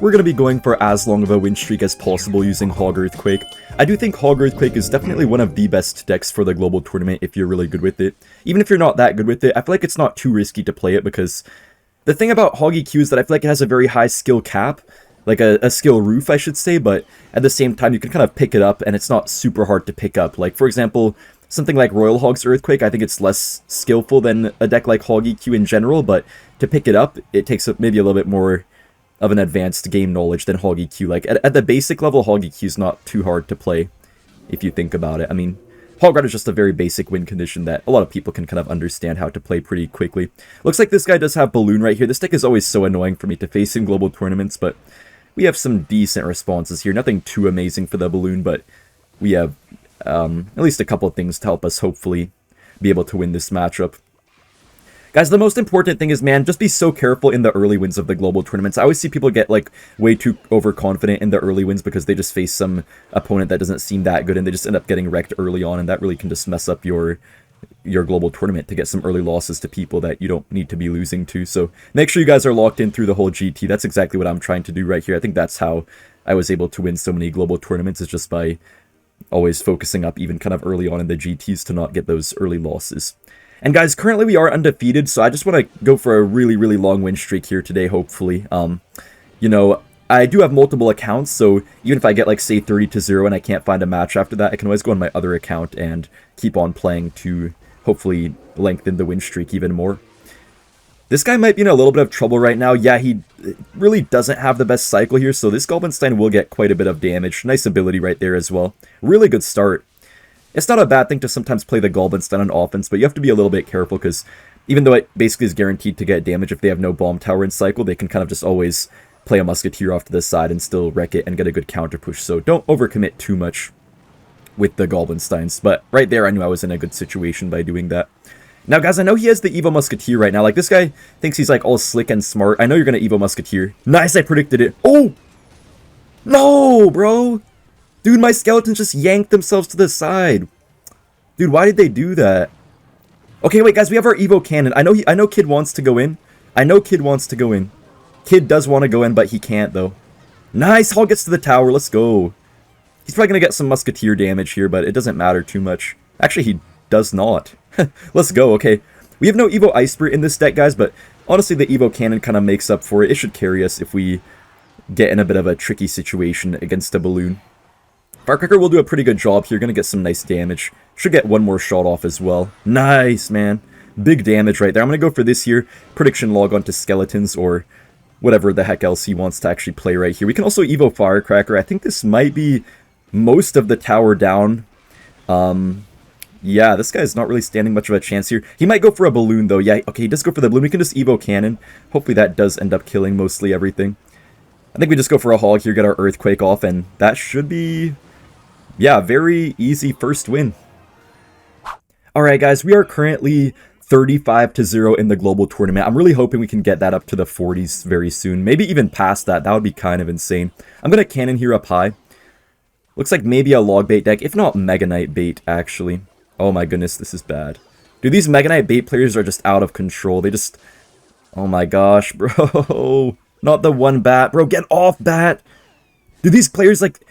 we're going to be going for as long of a win streak as possible using Hog Earthquake. I do think Hog Earthquake is definitely one of the best decks for the global tournament if you're really good with it. Even if you're not that good with it, I feel like it's not too risky to play it because the thing about Hog EQ is that I feel like it has a very high skill cap, like a skill roof I should say, but at the same time you can kind of pick it up and it's not super hard to pick up. Like for example, something like Royal Hog's Earthquake, I think it's less skillful than a deck like Hog EQ in general, but to pick it up, it takes maybe a little bit more of an advanced game knowledge than Hog EQ. Like, at the basic level, Hog EQ is not too hard to play, if you think about it. I mean, Hog Ride is just a very basic win condition that a lot of people can kind of understand how to play pretty quickly. Looks like this guy does have Balloon right here. This deck is always so annoying for me to face in global tournaments, but we have some decent responses here. Nothing too amazing for the Balloon, but we have at least a couple of things to help us hopefully be able to win this matchup. Guys, the most important thing is, man, just be so careful in the early wins of the global tournaments. I always see people get, like, way too overconfident in the early wins because they just face some opponent that doesn't seem that good and they just end up getting wrecked early on, and that really can just mess up your global tournament to get some early losses to people that you don't need to be losing to. So make sure you guys are locked in through the whole GT. That's exactly what I'm trying to do right here. I think that's how I was able to win so many global tournaments, is just by always focusing up even kind of early on in the GTs to not get those early losses. And guys, currently we are undefeated, so I just want to go for a really, really long win streak here today, hopefully. You know, I do have multiple accounts, so even if I get, like, say 30-0 and I can't find a match after that, I can always go on my other account and keep on playing to hopefully lengthen the win streak even more. This guy might be in a little bit of trouble right now. Yeah, he really doesn't have the best cycle here, so this Goblin will get quite a bit of damage. Nice ability right there as well. Really good start. It's not a bad thing to sometimes play the Goblin on offense, but you have to be a little bit careful because even though it basically is guaranteed to get damage if they have no bomb tower in cycle, they can kind of just always play a Musketeer off to the side and still wreck it and get a good counter push. So don't overcommit too much with the Goblin. But right there, I knew I was in a good situation by doing that. Now, guys, I know he has the Evo Musketeer right now. Like, this guy thinks he's, like, all slick and smart. I know you're going to Evo Musketeer. Nice, I predicted it. Oh! No, bro! Dude, my skeletons just yanked themselves to the side. Dude, why did they do that? Okay, wait, guys, we have our Evo Cannon. I know Kid wants to go in. I know Kid wants to go in. Kid does want to go in, but he can't, though. Nice! Hog gets to the tower. Let's go. He's probably going to get some Musketeer damage here, but it doesn't matter too much. Actually, he does not. Let's go, okay. We have no Evo Ice Spirit in this deck, guys, but honestly, the Evo Cannon kind of makes up for it. It should carry us if we get in a bit of a tricky situation against a Balloon. Firecracker will do a pretty good job here. Gonna get some nice damage. Should get one more shot off as well. Nice, man. Big damage right there. I'm gonna go for this here. Prediction log onto Skeletons or whatever the heck else he wants to actually play right here. We can also Evo Firecracker. I think this might be most of the tower down. Yeah, this guy's not really standing much of a chance here. He might go for a Balloon, though. Yeah, okay, he does go for the Balloon. We can just Evo Cannon. Hopefully that does end up killing mostly everything. I think we just go for a Hog here, get our Earthquake off, and that should be, yeah, very easy first win. Alright, guys, we are currently 35-0 in the global tournament. I'm really hoping we can get that up to the 40s very soon. Maybe even past that. That would be kind of insane. I'm going to Cannon here up high. Looks like maybe a Logbait deck, if not Mega Knight bait, actually. Oh my goodness, this is bad. Dude, these Mega Knight bait players are just out of control. They just... Oh my gosh, bro. Not the one bat. Bro, get off, bat. Dude, these players, like...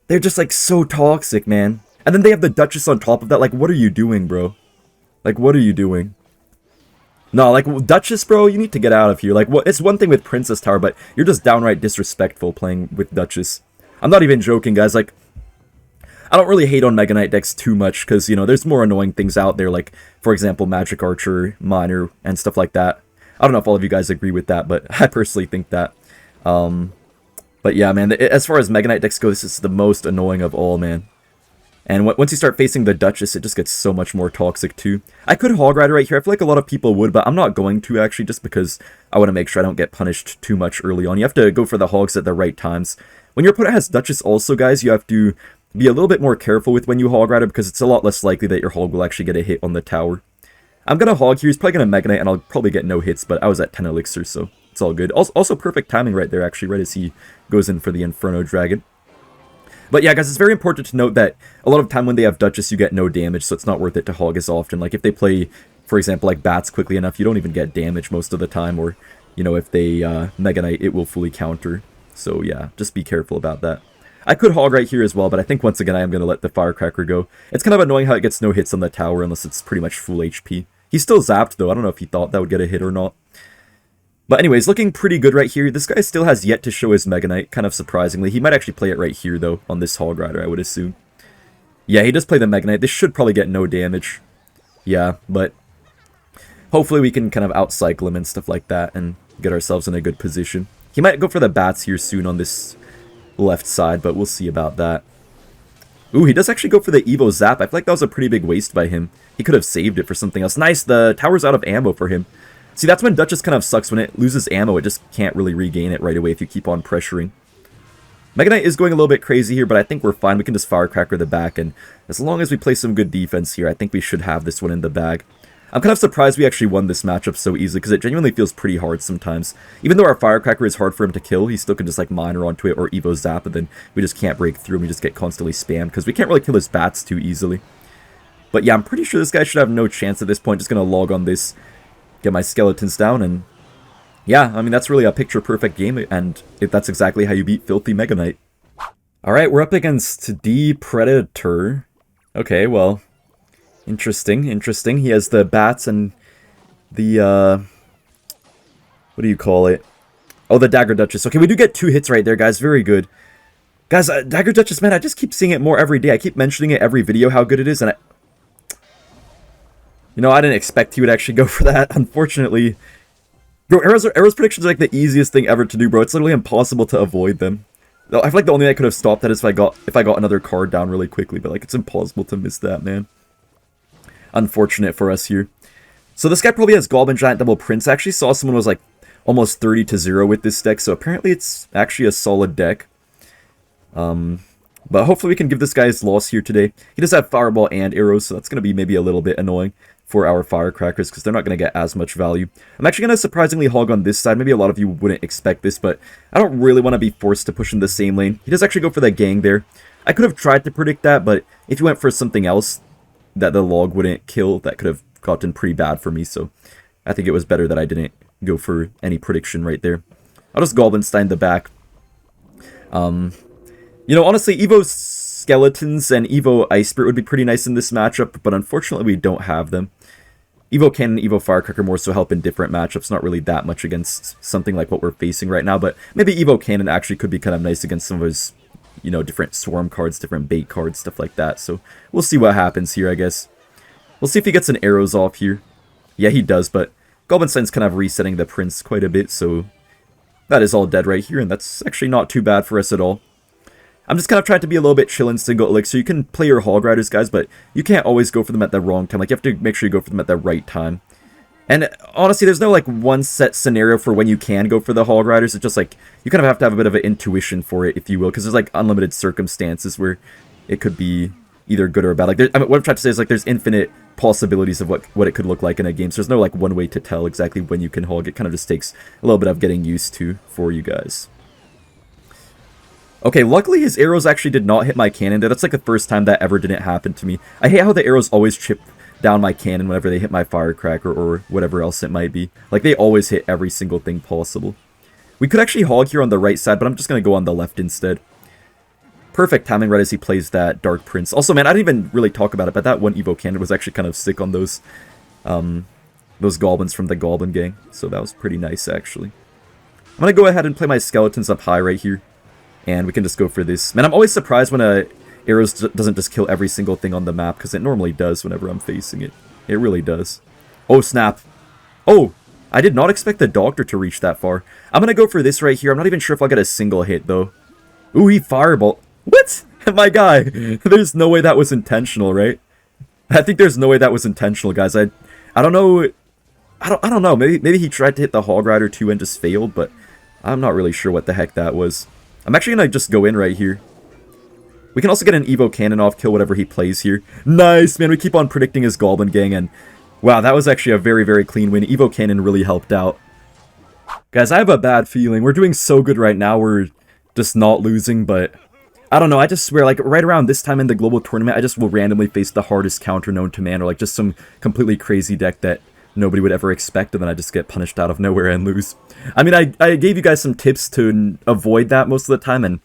They're just, like, so toxic, man. And then they have the Duchess on top of that. Like, what are you doing, bro? Like, what are you doing? No, like, Duchess, bro, you need to get out of here. Like, it's one thing with Princess Tower, but you're just downright disrespectful playing with Duchess. I'm not even joking, guys. Like... I don't really hate on Mega Knight decks too much, because, you know, there's more annoying things out there, like, for example, Magic Archer, Miner, and stuff like that. I don't know if all of you guys agree with that, but I personally think that. But yeah, man, as far as Mega Knight decks go, this is the most annoying of all, man. And once you start facing the Duchess, it just gets so much more toxic, too. I could Hog Rider right here. I feel like a lot of people would, but I'm not going to, actually, just because I want to make sure I don't get punished too much early on. You have to go for the Hogs at the right times. When your opponent has Duchess also, guys, you have to be a little bit more careful with when you Hog Rider, because it's a lot less likely that your Hog will actually get a hit on the tower. I'm going to Hog here. He's probably going to Mega Knight, and I'll probably get no hits, but I was at 10 elixir, so it's all good. Also perfect timing right there, actually, right as he goes in for the Inferno Dragon. But yeah, guys, it's very important to note that a lot of time when they have Duchess, you get no damage, so it's not worth it to Hog as often. Like, if they play, for example, like Bats quickly enough, you don't even get damage most of the time, or, you know, if they Mega Knight, it will fully counter. So yeah, just be careful about that. I could hog right here as well, but I think once again I am going to let the Firecracker go. It's kind of annoying how it gets no hits on the tower unless it's pretty much full HP. He's still zapped though, I don't know if he thought that would get a hit or not. But anyways, looking pretty good right here. This guy still has yet to show his Mega Knight, kind of surprisingly. He might actually play it right here though, on this Hog Rider, I would assume. Yeah, he does play the Mega Knight. This should probably get no damage. Yeah, but hopefully we can kind of outcycle him and stuff like that and get ourselves in a good position. He might go for the bats here soon on this left side, but we'll see about that. Ooh, he does actually go for the Evo Zap. I feel like that was a pretty big waste by him. He could have saved it for something else. Nice, the tower's out of ammo for him. See, that's when Duchess kind of sucks. When it loses ammo, it just can't really regain it right away if you keep on pressuring. Mega Knight is going a little bit crazy here, but I think we're fine. We can just Firecracker the back, and as long as we play some good defense here, I think we should have this one in the bag. I'm kind of surprised we actually won this matchup so easily, because it genuinely feels pretty hard sometimes. Even though our Firecracker is hard for him to kill, he still can just like miner onto it or Evo Zap, and then we just can't break through and we just get constantly spammed, because we can't really kill his bats too easily. But yeah, I'm pretty sure this guy should have no chance at this point. Just going to log on this, get my skeletons down, and yeah, I mean, that's really a picture-perfect game, and that's exactly how you beat Filthy Mega Knight. Alright, we're up against D Predator. Okay, well, interesting, interesting. He has the bats and the, what do you call it? Oh, the Dagger Duchess. Okay, we do get 2 hits right there, guys. Very good. Guys, Dagger Duchess, man, I just keep seeing it more every day. I keep mentioning it every video, how good it is, and you know, I didn't expect he would actually go for that, unfortunately. Bro, arrows predictions are like the easiest thing ever to do, bro. It's literally impossible to avoid them. I feel like the only way I could have stopped that is if I got another card down really quickly, but like it's impossible to miss that, man. Unfortunate for us here. So this guy probably has Goblin Giant Double Prince. I actually saw someone was like almost 30-0 with this deck, so apparently it's actually a solid deck. But hopefully we can give this guy his loss here today. He does have Fireball and Arrows, so that's going to be maybe a little bit annoying for our Firecrackers, because they're not going to get as much value. I'm actually going to surprisingly hog on this side. Maybe a lot of you wouldn't expect this, but I don't really want to be forced to push in the same lane. He does actually go for that gang there. I could have tried to predict that, but if you went for something else that the log wouldn't kill, that could have gotten pretty bad for me, so I think it was better that I didn't go for any prediction right there. I'll just Goblin Stein the back. You know, honestly, Evo Skeletons and Evo Ice Spirit would be pretty nice in this matchup, but unfortunately we don't have them. Evo Cannon and Evo Firecracker more so help in different matchups, not really that much against something like what we're facing right now, but maybe Evo Cannon actually could be kind of nice against some of his, you know, different Swarm cards, different bait cards, stuff like that, so we'll see what happens here, I guess. We'll see if he gets an Arrows off here. Yeah, he does, but Goblin Stein's kind of resetting the Prince quite a bit, so that is all dead right here, and that's actually not too bad for us at all. I'm just kind of trying to be a little bit chill in single elixir. You can play your Hog Riders, guys, but you can't always go for them at the wrong time. Like, you have to make sure you go for them at the right time. And honestly, there's no, like, one set scenario for when you can go for the Hog Riders. It's just, like, you kind of have to have a bit of an intuition for it, if you will, because there's, like, unlimited circumstances where it could be either good or bad. Like, I mean, what I'm trying to say is, like, there's infinite possibilities of what it could look like in a game, so there's no, like, one way to tell exactly when you can hog. It kind of just takes a little bit of getting used to for you guys. Okay, luckily his arrows actually did not hit my cannon there. That's like the first time that ever didn't happen to me. I hate how the arrows always chip down my cannon whenever they hit my Firecracker or whatever else it might be. Like, they always hit every single thing possible. We could actually hog here on the right side, but I'm just going to go on the left instead. Perfect timing right as he plays that Dark Prince. Also, man, I didn't even really talk about it, but that one Evo cannon was actually kind of sick on those goblins from the Goblin gang. So that was pretty nice, actually. I'm going to go ahead and play my skeletons up high right here. And we can just go for this. Man, I'm always surprised when arrows doesn't just kill every single thing on the map, because it normally does whenever I'm facing it. It really does. Oh, snap. Oh, I did not expect the Doctor to reach that far. I'm going to go for this right here. I'm not even sure if I'll get a single hit, though. Ooh, he Fireball. What? My guy. There's no way that was intentional, right? I think there's no way that was intentional, guys. I don't know. I don't know. Maybe he tried to hit the Hog Rider too and just failed, but I'm not really sure what the heck that was. I'm actually going to just go in right here. We can also get an Evo Cannon off, kill whatever he plays here. Nice, man. We keep on predicting his Goblin gang, and wow, that was actually a very, very clean win. Evo Cannon really helped out. Guys, I have a bad feeling. We're doing so good right now. We're just not losing, but I don't know. I just swear, like, right around this time in the global tournament, I just will randomly face the hardest counter known to man, or like just some completely crazy deck that nobody would ever expect, and then I just get punished out of nowhere and lose. I mean, I gave you guys some tips to avoid that most of the time, and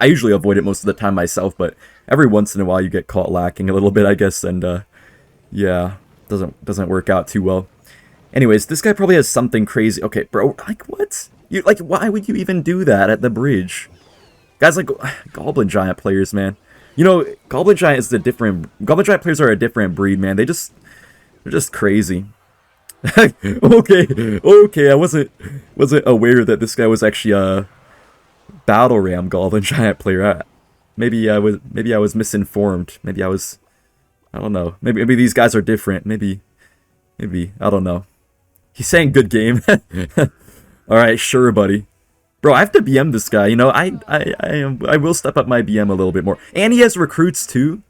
I usually avoid it most of the time myself, but every once in a while you get caught lacking a little bit, I guess, and yeah, doesn't work out too well. Anyways, this guy probably has something crazy. Okay, bro, like, what? You, like, why would you even do that at the bridge? Guys like Goblin Giant players, man. You know, Goblin Giant players are a different breed, man. They're just crazy. okay, I wasn't aware that this guy was actually a Battle Ram Goblin Giant player. Maybe I was misinformed. Maybe I don't know. Maybe these guys are different. Maybe I don't know. He's saying good game. All right, sure, buddy. Bro, I have to BM this guy. You know, I will step up my BM a little bit more. And he has recruits too.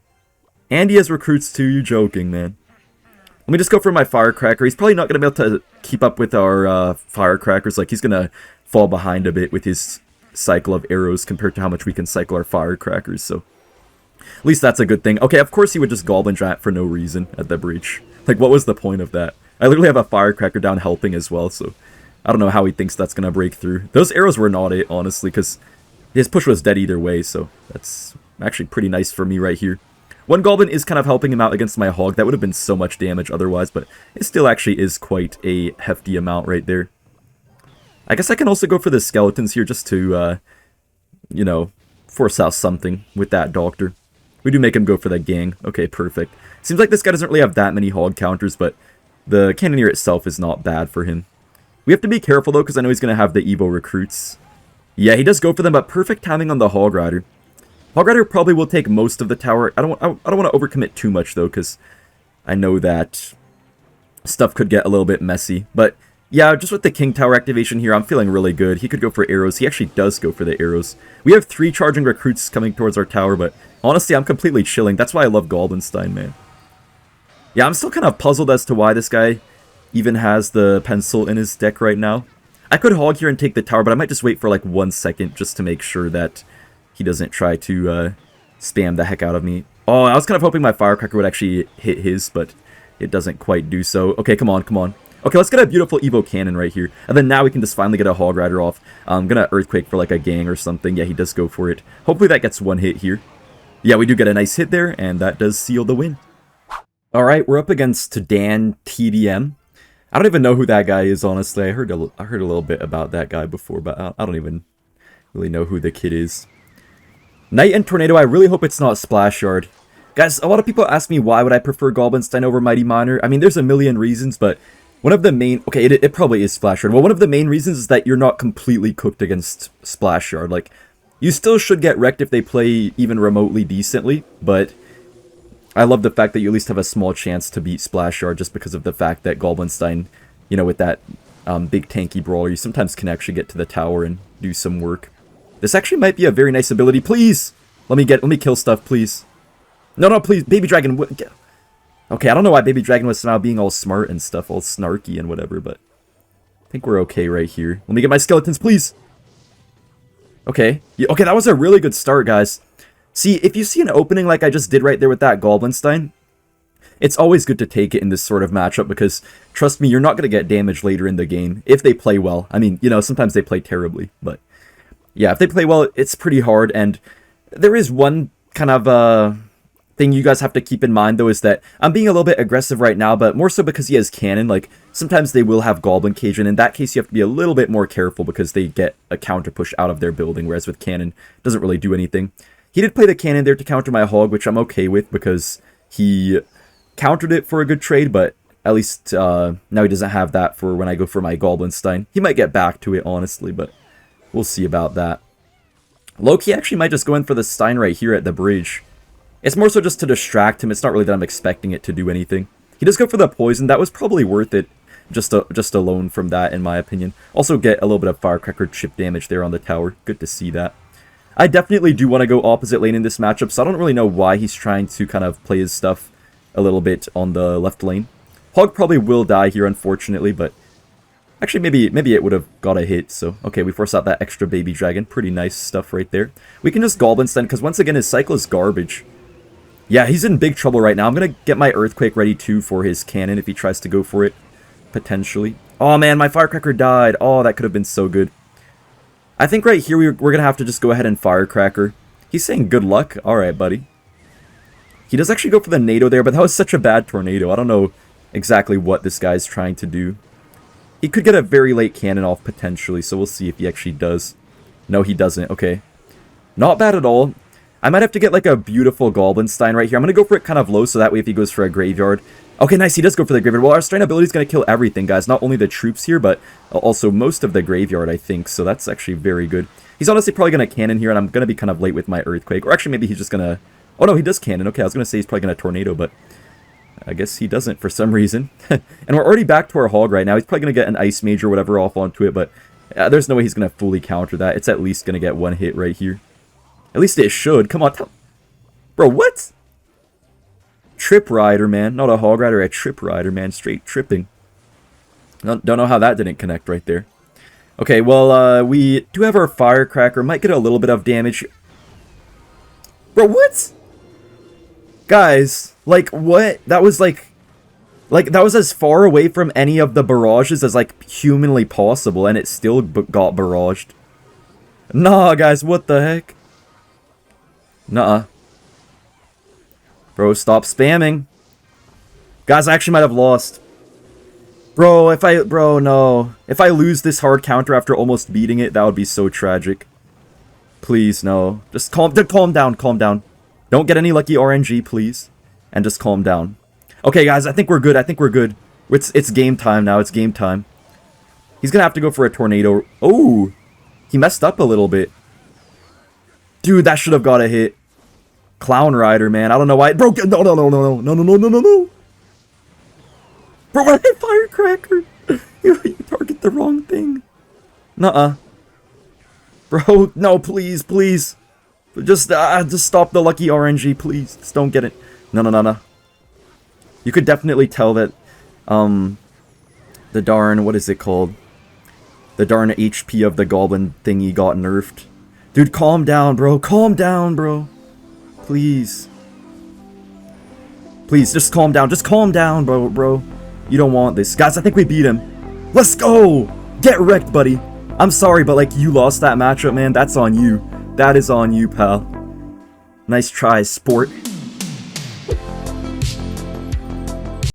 You're joking, man. Let me just go for my Firecracker. He's probably not gonna be able to keep up with our Firecrackers. Like, he's gonna fall behind a bit with his cycle of arrows compared to how much we can cycle our Firecrackers. So at least that's a good thing. Okay, of course he would just Goblin Giant for no reason at the breach. Like, what was the point of that? I literally have a Firecracker down helping as well, so I don't know how he thinks that's going to break through. Those arrows were not it, honestly, because his push was dead either way, so that's actually pretty nice for me right here. One Goblin is kind of helping him out against my Hog. That would have been so much damage otherwise, but it still actually is quite a hefty amount right there. I guess I can also go for the Skeletons here just to, you know, force out something with that Doctor. We do make him go for that Gang. Okay, perfect. Seems like this guy doesn't really have that many Hog counters, but the Cannoneer itself is not bad for him. We have to be careful, though, because I know he's going to have the Evo recruits. Yeah, he does go for them, but perfect timing on the Hog Rider. Hog Rider probably will take most of the tower. I don't want to overcommit too much, though, because I know that stuff could get a little bit messy. But yeah, just with the King Tower activation here, I'm feeling really good. He could go for arrows. He actually does go for the arrows. We have 3 charging recruits coming towards our tower, but honestly, I'm completely chilling. That's why I love Goblinstein, man. Yeah, I'm still kind of puzzled as to why this guy even has the pencil in his deck right now. I could hog here and take the tower, but I might just wait for like 1 second just to make sure that he doesn't try to spam the heck out of me. Oh, I was kind of hoping my Firecracker would actually hit his, but it doesn't quite do so. Okay, come on, come on. Okay, let's get a beautiful Evo Cannon right here. And then now we can just finally get a Hog Rider off. I'm gonna Earthquake for like a Gang or something. Yeah, he does go for it. Hopefully that gets 1 hit here. Yeah, we do get a nice hit there, and that does seal the win. Alright, we're up against Dan TDM. I don't even know who that guy is, honestly. I heard a little bit about that guy before, but I don't even really know who the kid is. Knight and Tornado, I really hope it's not Splashyard. Guys, a lot of people ask me why would I prefer Goblinstein over Mighty Miner. I mean, there's a million reasons, but one of the main... Okay, it probably is Splashyard. Well, one of the main reasons is that you're not completely cooked against Splashyard. Like, you still should get wrecked if they play even remotely decently, but I love the fact that you at least have a small chance to beat Splashyard just because of the fact that Goblinstein, you know, with that big tanky brawler, you sometimes can actually get to the tower and do some work. This actually might be a very nice ability. Please! Let me kill stuff, please. No, please, Baby Dragon. Okay, I don't know why Baby Dragon was somehow being all smart and stuff, all snarky and whatever, but I think we're okay right here. Let me get my skeletons, please! Okay. Yeah, okay, that was a really good start, guys. See, if you see an opening like I just did right there with that Goblinstein, it's always good to take it in this sort of matchup because, trust me, you're not going to get damage later in the game if they play well. I mean, you know, sometimes they play terribly, but yeah, if they play well, it's pretty hard, and there is one kind of thing you guys have to keep in mind, though, is that I'm being a little bit aggressive right now, but more so because he has cannon. Like, sometimes they will have Goblin Cage, and in that case, you have to be a little bit more careful because they get a counter push out of their building, whereas with cannon, it doesn't really do anything. He did play the cannon there to counter my Hog, which I'm okay with because he countered it for a good trade, but at least now he doesn't have that for when I go for my Goblinstein. He might get back to it, honestly, but we'll see about that. Loki actually might just go in for the Stein right here at the bridge. It's more so just to distract him. It's not really that I'm expecting it to do anything. He does go for the poison. That was probably worth it just alone from that, in my opinion. Also get a little bit of Firecracker chip damage there on the tower. Good to see that. I definitely do want to go opposite lane in this matchup, so I don't really know why he's trying to kind of play his stuff a little bit on the left lane. Hog probably will die here, unfortunately, but actually maybe it would have got a hit, so okay, we force out that extra Baby Dragon. Pretty nice stuff right there. We can just Goblinstein, because once again, his cycle is garbage. Yeah, he's in big trouble right now. I'm going to get my Earthquake ready, too, for his cannon if he tries to go for it. Potentially. Oh, man, my Firecracker died. Oh, that could have been so good. I think right here we're going to have to just go ahead and Firecracker. He's saying good luck. All right, buddy. He does actually go for the NATO there, but that was such a bad tornado. I don't know exactly what this guy's trying to do. He could get a very late cannon off, potentially, so we'll see if he actually does. No, he doesn't. Okay. Not bad at all. I might have to get like a beautiful Goblin Stein right here. I'm going to go for it kind of low, so that way if he goes for a Graveyard. Okay, nice. He does go for the Graveyard. Well, our Strain ability is going to kill everything, guys. Not only the troops here, but also most of the Graveyard, I think. So that's actually very good. He's honestly probably going to cannon here, and I'm going to be kind of late with my Earthquake. Or actually, maybe he's just going to... Oh, no, he does cannon. Okay, I was going to say he's probably going to Tornado, but I guess he doesn't for some reason. And we're already back to our Hog right now. He's probably going to get an Ice Mage or whatever off onto it, but there's no way he's going to fully counter that. It's at least going to get one hit right here. At least it should. Come on. Bro, what? Trip Rider, man. Not a Hog Rider, a Trip Rider, man. Straight tripping. Don't know how that didn't connect right there. Okay, well, we do have our Firecracker. Might get a little bit of damage. Bro, what? Guys, like, what? That was, like, that was as far away from any of the barrages as, like, humanly possible, and it still got barraged. Nah, guys, what the heck? Nuh-uh. Bro, stop spamming. Guys, I actually might have lost. Bro, no. If I lose this hard counter after almost beating it, that would be so tragic. Please, no. Just calm down, calm down. Don't get any lucky RNG, please. And just calm down. Okay, guys, I think we're good. I think we're good. It's game time now. It's game time. He's gonna have to go for a Tornado. Oh! He messed up a little bit. Dude, that should have got a hit. Clown Rider, man. I don't know why. Bro, no. Bro, I hit Firecracker. You target the wrong thing. Nuh-uh. Bro, no, please. Just stop the lucky RNG, please. Just don't get it. No. You could definitely tell that, the darn, what is it called? The darn HP of the Goblin thingy got nerfed. Dude, calm down, bro. Calm down, bro. Please. Please, just calm down. Just calm down, bro. You don't want this. Guys, I think we beat him. Let's go! Get wrecked, buddy. I'm sorry, but, like, you lost that matchup, man. That's on you. That is on you, pal. Nice try, sport.